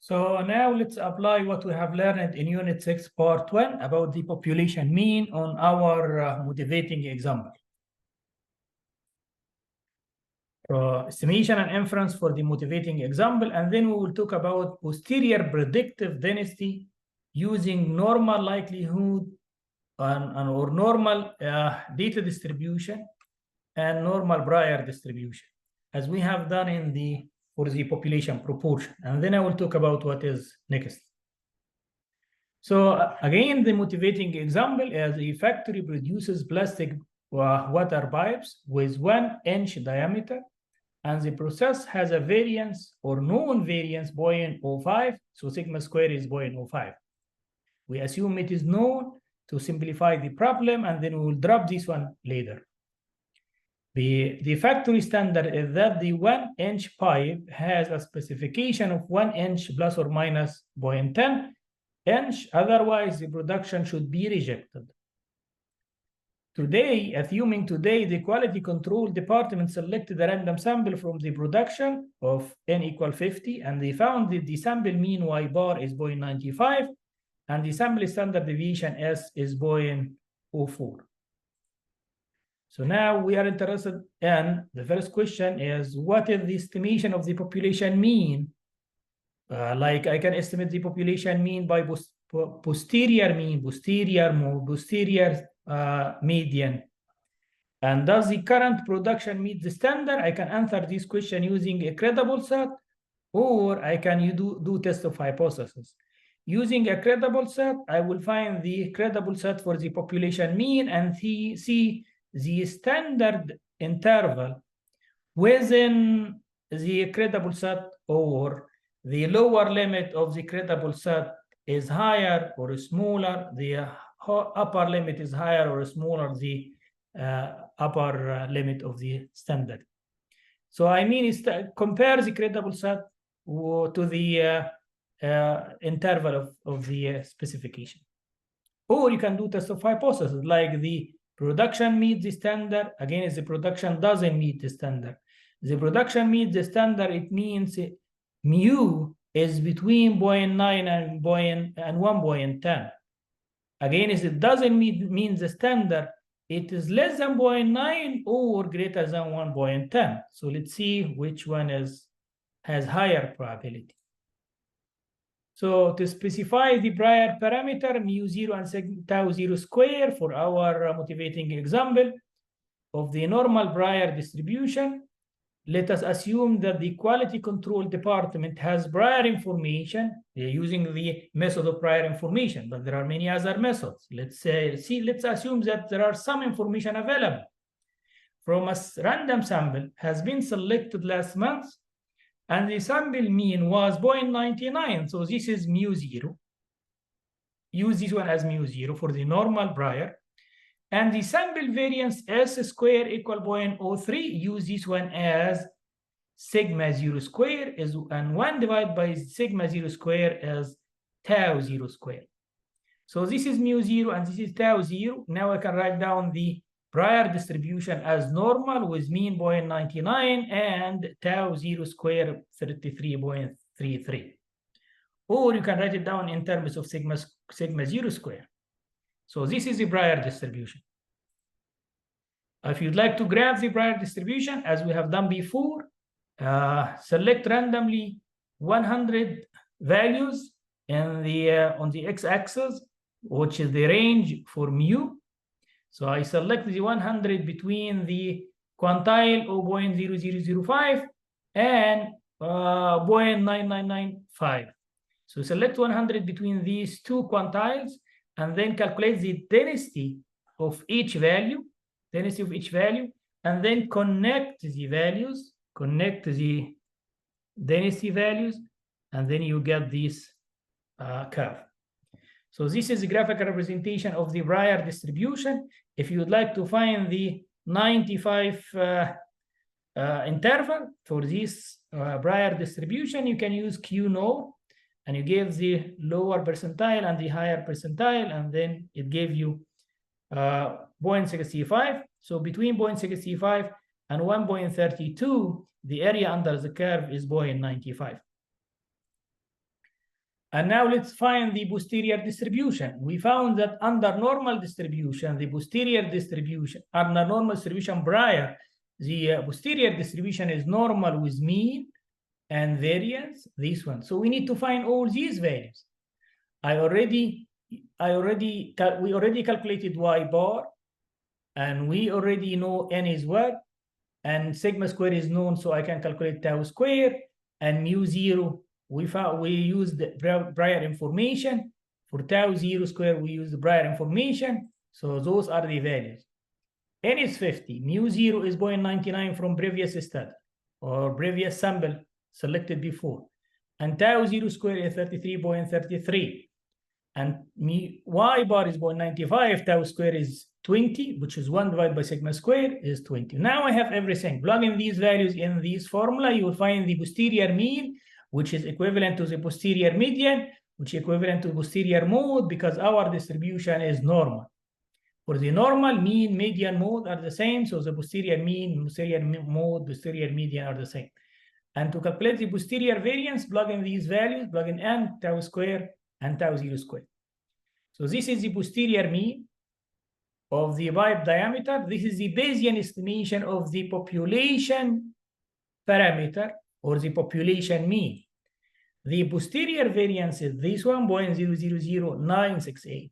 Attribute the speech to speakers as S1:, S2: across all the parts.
S1: So now let's apply what we have learned in Unit 6, Part 1 about the population mean on our motivating example. Estimation and inference for the motivating example, and then we will talk about posterior predictive density using normal likelihood or normal data distribution and normal Breyer distribution, as we have done for the population proportion. And then I will talk about what is next. So again, the motivating example is a factory produces plastic water pipes with 1 inch diameter, and the process has a variance or known variance 0.05, so sigma square is 0.05. We assume it is known to simplify the problem, and then we will drop this one later. The factory standard is that the 1 inch pipe has a specification of 1 inch plus or minus 0.10 inch, otherwise the production should be rejected. Assuming today the quality control department selected a random sample from the production of n equal 50, and they found that the sample mean y bar is 0.95 and the sample standard deviation s is 0.04. So now we are interested in the first question is, what is the estimation of the population mean? Like I can estimate the population mean by posterior mean, posterior mode, posterior median. And does the current production meet the standard? I can answer this question using a credible set, or I can do test of hypothesis. Using a credible set, I will find the credible set for the population mean and see the standard interval within the credible set, or the lower limit of the credible set is higher or smaller, the upper limit is higher or smaller, the upper limit of the standard. So I mean, compare the credible set to the interval of the specification. Or you can do test of hypothesis, like the production meets the standard. Again, if the production doesn't meet the standard. The production meets the standard, it means mu is between 0.9 and 1.10. Again, if it doesn't mean the standard, it is less than 0.9 or greater than 1.10. So let's see which one has higher probability. So to specify the Breyer parameter, mu0 and tau0 square for our motivating example of the normal Breyer distribution, let us assume that the quality control department has prior information. They're using the method of prior information, but there are many other methods. Let's assume that there are some information available from a random sample has been selected last month, and the sample mean was 0.99. So this is mu0. Use this one as mu0 for the normal Breyer. And the sample variance S square equal 0.03. Use this one as sigma 0 square and 1 divided by sigma 0 square as tau 0 square. So this is mu0 and this is tau 0. Now I can write down the Breyer distribution as normal with mean 0.99 and tau 0 square 33.33. Or you can write it down in terms of sigma 0 square. So this is the Breyer distribution. If you'd like to graph the Breyer distribution, as we have done before, select randomly 100 values on the x-axis, which is the range for mu. So I select the 100 between the quantile 0.0005 and 0.9995. So select 100 between these two quantiles, and then calculate the density of each value, and then connect the values, connect the density values, and then you get this curve. So this is the graphical representation of the Breyer distribution. If you would like to find the 95 interval for this Breyer distribution, you can use Q0, and you give the lower percentile and the higher percentile, and then it gave you 0.65. So between 0.65 and 1.32, the area under the curve is 0.95. And now let's find the posterior distribution. We found that under normal distribution, the posterior distribution, under normal distribution prior, the posterior distribution is normal with mean and variance, this one. So we need to find all these values. We already calculated y bar, and we already know n is what, and sigma square is known, so I can calculate tau square, and mu zero. We used the prior information. For tau zero square, we use the prior information. So those are the values. N is 50. Mu zero is 0.99 from previous study or previous sample selected before. And tau zero square is 33.33. And y bar is 0.95. Tau square is 20, which is 1 divided by sigma square is 20. Now I have everything. Plug in these values in this formula. You will find the posterior mean, which is equivalent to the posterior median, which is equivalent to posterior mode, because our distribution is normal. For the normal, mean, median, mode are the same, so the posterior mean, posterior mode, posterior median are the same. And to calculate the posterior variance, plug in these values, plug in n, tau square, and tau zero square. So this is the posterior mean of the pipe diameter. This is the Bayesian estimation of the population parameter, or the population mean. The posterior variance is this one, 0.000968.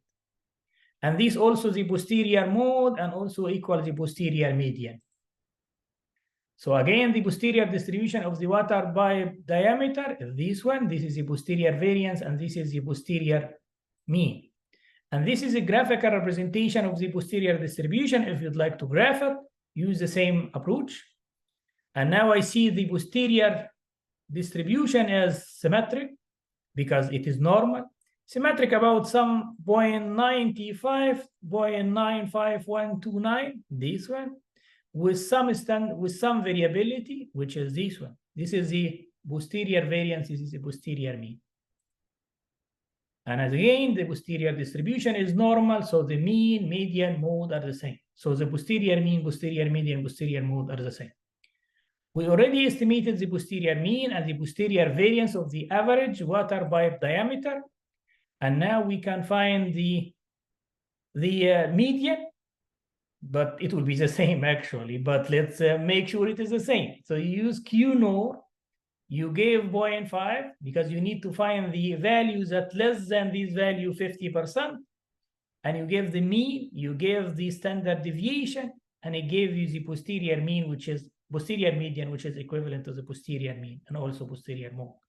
S1: And this also the posterior mode, and also equal the posterior median. So again, the posterior distribution of the water pipe diameter is this one. This is the posterior variance, and this is the posterior mean. And this is a graphical representation of the posterior distribution. If you'd like to graph it, use the same approach. And now I see the posterior distribution as symmetric because it is normal. Symmetric about some 0.95, 0.95129, this one, with some variability, which is this one. This is the posterior variance, this is the posterior mean. And as again, the posterior distribution is normal, so the mean, median, mode are the same. So the posterior mean, posterior median, posterior mode are the same. We already estimated the posterior mean and the posterior variance of the average water pipe diameter. And now we can find the median, but it will be the same actually, but let's make sure it is the same. So you use Q norm, you gave 0.5 because you need to find the values at less than this value 50%, and you give the mean, you give the standard deviation, and it gave you the posterior mean, which is posterior median, which is equivalent to the posterior mean, and also posterior mode.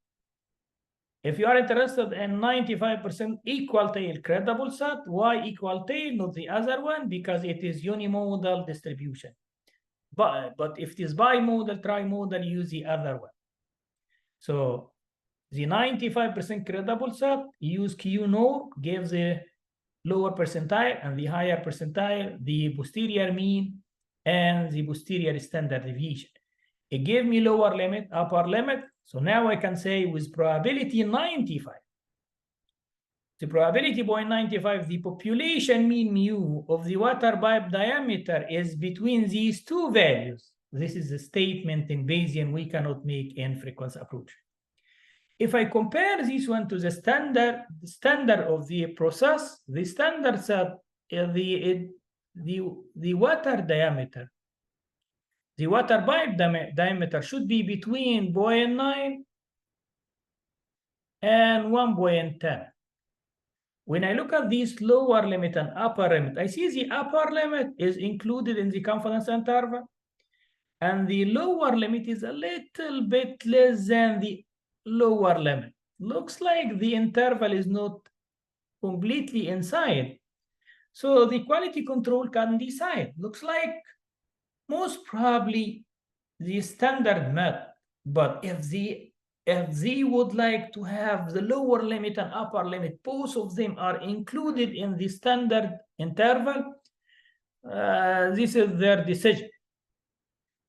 S1: If you are interested in 95% equal tail credible set, why equal tail, not the other one? Because it is unimodal distribution. But if it is bimodal, trimodal, use the other one. So the 95% credible set, use Q norm, gives the lower percentile, and the higher percentile, the posterior mean, and the posterior standard deviation. It gave me lower limit, upper limit. So now I can say with probability 95. The probability 0.95, the population mean mu of the water pipe diameter is between these two values. This is a statement in Bayesian we cannot make in frequency approach. If I compare this one to the standard of the process, the standard set, the water diameter, the water pipe diameter should be between 0.9 and 1.10. When I look at this lower limit and upper limit, I see the upper limit is included in the confidence interval, and the lower limit is a little bit less than the lower limit. Looks like the interval is not completely inside. So the quality control can decide. Looks like most probably the standard met, but if they would like to have the lower limit and upper limit, both of them are included in the standard interval, this is their decision.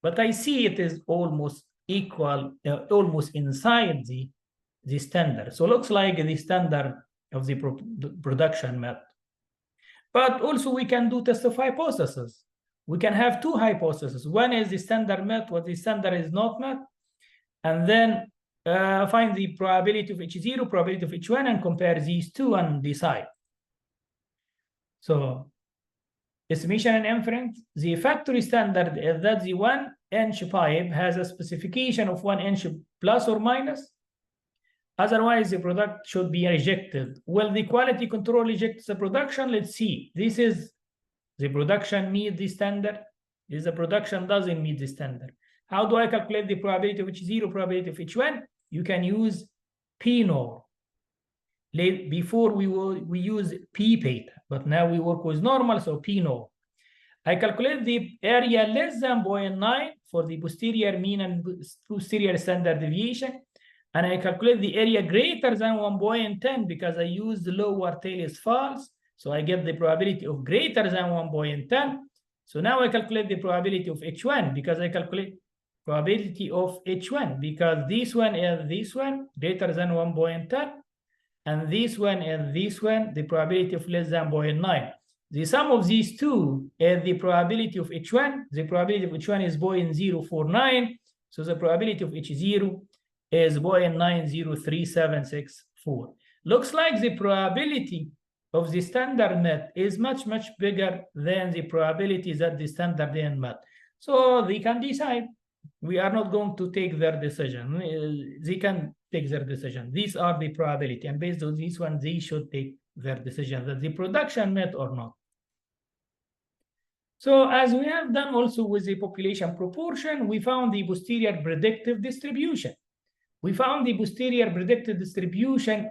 S1: But I see it is almost equal, almost inside the standard. So looks like the standard of the production met. But also we can do test of hypothesis. We can have two hypotheses. One is the standard met, what the standard is not met. And then find the probability of H0, probability of H1, and compare these two and decide. So estimation and inference, the factory standard is that the 1-inch pipe has a specification of 1 inch plus or minus. Otherwise, the product should be rejected. Will the quality control reject the production? Let's see. This is the production meet the standard. If the production doesn't meet the standard. How do I calculate the probability of H0, probability of H1? You can use P-norm. Before we use P-beta, but now we work with normal, so P-norm. I calculate the area less than 0.9 for the posterior mean and posterior standard deviation. And I calculate the area greater than 1.10 because I use the lower tail is false. So I get the probability of greater than 1.10. So now I calculate the probability of H1 because I calculate probability of H1 because this one is this one greater than 1.10 and this one is this one, the probability of less than 0.9. The sum of these two is the probability of H1. The probability of H1 is 0.049. So the probability of H0 is 0.903764. Looks like the probability of the standard met is much bigger than the probability that the standard didn't met. So they can decide. We are not going to take their decision. They can take their decision. These are the probability, and based on this one, they should take their decision that the production met or not. So as we have done also with the population proportion, we found the posterior predictive distribution. We found the posterior predictive distribution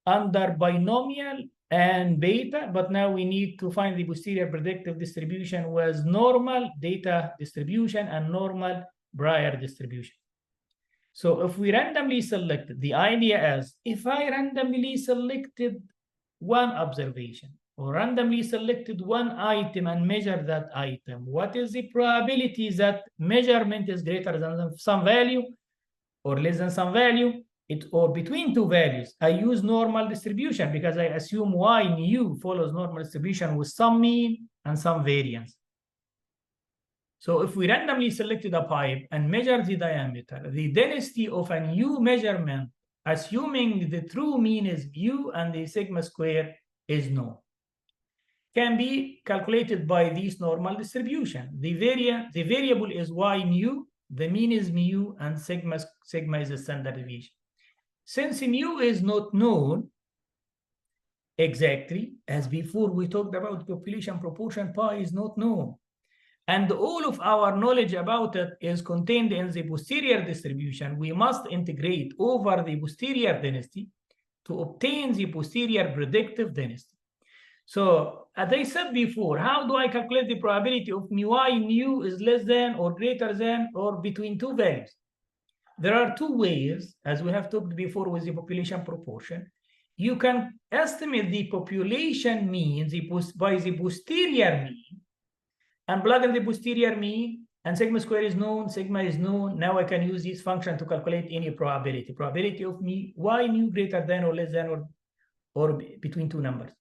S1: under binomial and beta, but now we need to find the posterior predictive distribution with normal data distribution and normal Brier distribution. So if we randomly select, the idea is if I randomly selected one observation or randomly selected one item and measure that item, what is the probability that measurement is greater than some value or less than some value, or between two values? I use normal distribution because I assume y nu follows normal distribution with some mean and some variance. So if we randomly selected a pipe and measure the diameter, the density of a new measurement, assuming the true mean is mu and the sigma square is known, can be calculated by this normal distribution. The variable is y mu, the mean is mu, and sigma is the standard deviation. Since mu is not known exactly, as before we talked about population proportion, pi is not known. And all of our knowledge about it is contained in the posterior distribution. We must integrate over the posterior density to obtain the posterior predictive density. So as I said before, how do I calculate the probability of mu is less than or greater than or between two values? There are two ways, as we have talked before with the population proportion. You can estimate the population mean by the posterior mean and plug in the posterior mean, and sigma square is known, sigma is known. Now I can use this function to calculate any probability. Probability of y nu greater than or less than or between two numbers.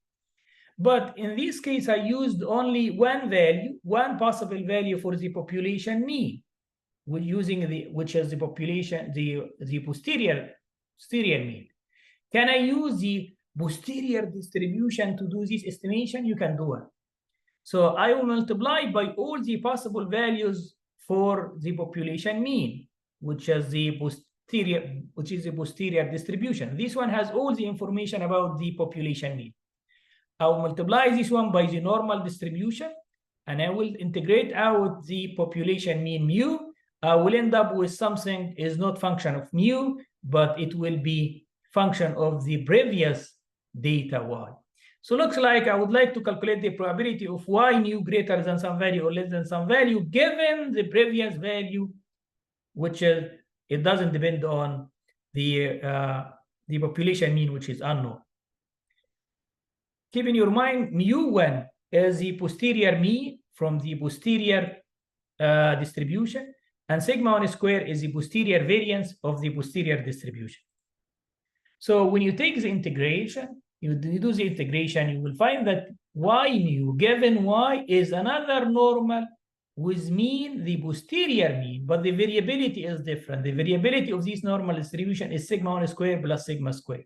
S1: But in this case, I used only one value, one possible value for the population mean, which is the population, the posterior mean. Can I use the posterior distribution to do this estimation? You can do it. So I will multiply by all the possible values for the population mean, which is the posterior distribution. This one has all the information about the population mean. I will multiply this one by the normal distribution, and I will integrate out the population mean mu. I will end up with something is not function of mu, but it will be function of the previous data y. So looks like I would like to calculate the probability of y nu greater than some value or less than some value given the previous value, which is, it doesn't depend on the population mean, which is unknown. Keep in your mind, mu1 is the posterior mean from the posterior distribution, and sigma 1 square is the posterior variance of the posterior distribution. So when you take the integration, you do the integration, you will find that y mu given y is another normal with mean, the posterior mean, but the variability is different. The variability of this normal distribution is sigma 1 squared plus sigma squared.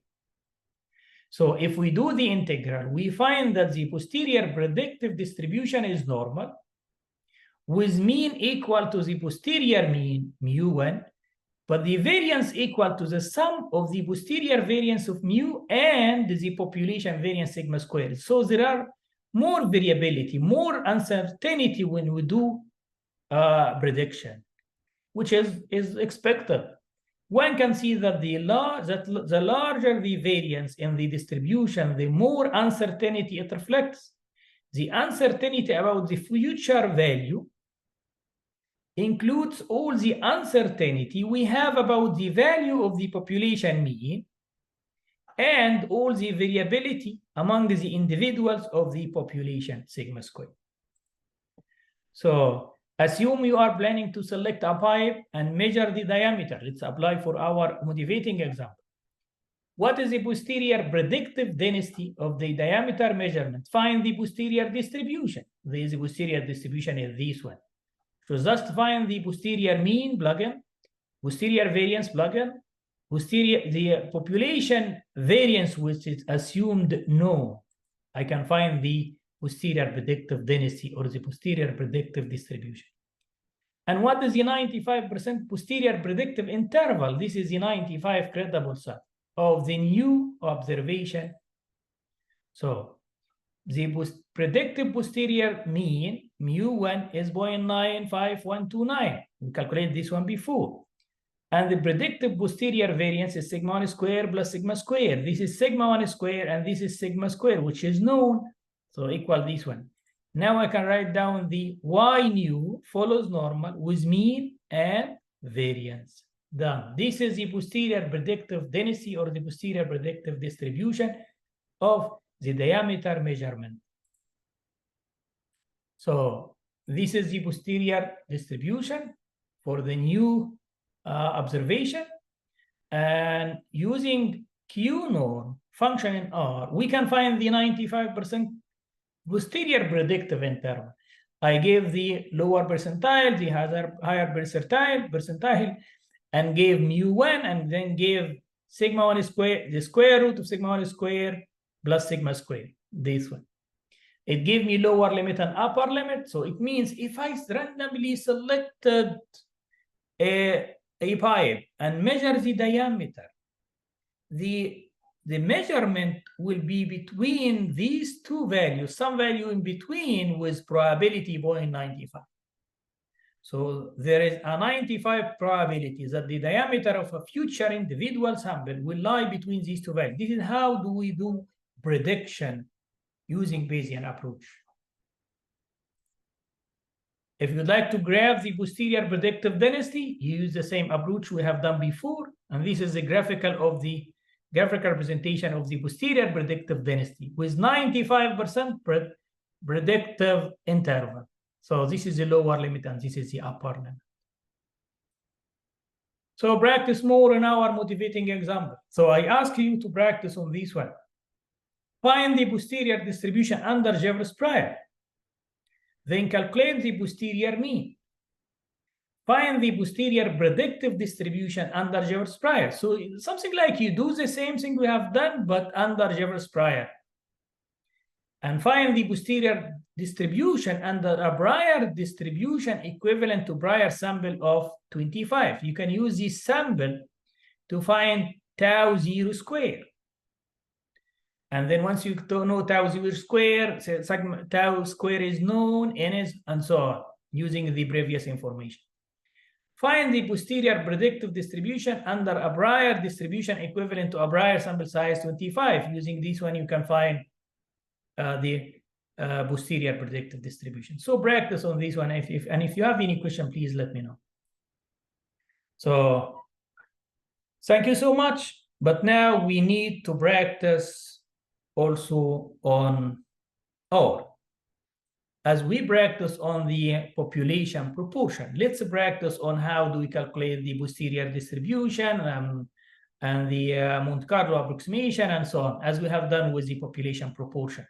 S1: So if we do the integral, we find that the posterior predictive distribution is normal with mean equal to the posterior mean, mu1, but the variance equal to the sum of the posterior variance of mu and the population variance sigma squared. So there are more variability, more uncertainty when we do prediction, which is expected. One can see that the larger the variance in the distribution, the more uncertainty it reflects. The uncertainty about the future value includes all the uncertainty we have about the value of the population mean and all the variability among the individuals of the population sigma squared. So assume you are planning to select a pipe and measure the diameter. Let's apply for our motivating example. What is the posterior predictive density of the diameter measurement? Find the posterior distribution. The posterior distribution is this one. So just find the posterior mean, plug in, posterior variance, plug in, the population variance, which is assumed known. I can find the posterior predictive density or the posterior predictive distribution. And what is the 95% posterior predictive interval? This is the 95 credible set of the new observation. So the predictive posterior mean, mu1 is 0.95129. We calculated this one before. And the predictive posterior variance is sigma 1 squared plus sigma squared. This is sigma 1 squared and this is sigma squared, which is known. So equal this one. Now I can write down the y nu follows normal with mean and variance. Done. This is the posterior predictive density or the posterior predictive distribution of the diameter measurement. So this is the posterior distribution for the new observation. And using Q norm function in R, we can find the 95% posterior predictive interval. I gave the lower percentile, the higher percentile, and gave mu1, and then gave sigma 1 squared, the square root of sigma 1 squared plus sigma squared, this one. It gave me lower limit and upper limit. So it means if I randomly selected a pipe and measure the diameter, the measurement will be between these two values, some value in between with probability 0.95. So there is a 95 probability that the diameter of a future individual sample will lie between these two values. This is how do we do prediction using Bayesian approach. If you'd like to graph the posterior predictive density, you use the same approach we have done before. And this is the graphical representation of the posterior predictive density with 95% predictive interval. So this is the lower limit and this is the upper limit. So practice more in our motivating example. So I ask you to practice on this one. Find the posterior distribution under Jeffreys prior. Then calculate the posterior mean. Find the posterior predictive distribution under Jeffreys prior. So something like you do the same thing we have done, but under Jeffreys prior. And find the posterior distribution under a prior distribution equivalent to prior sample of 25. You can use this sample to find tau 0 square. And then once you know tau 0 square, tau square is known, n is, and so on, using the previous information. Find the posterior predictive distribution under a prior distribution equivalent to a prior sample size 25. Using this one, you can find the posterior predictive distribution. So practice on this one. If you have any question, please let me know. So thank you so much. But now we need to practice also on R. As we practice on the population proportion, let's practice on how do we calculate the posterior distribution and the Monte Carlo approximation and so on, as we have done with the population proportion.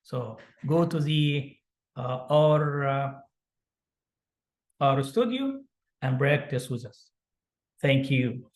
S1: So go to the R our studio and practice with us. Thank you.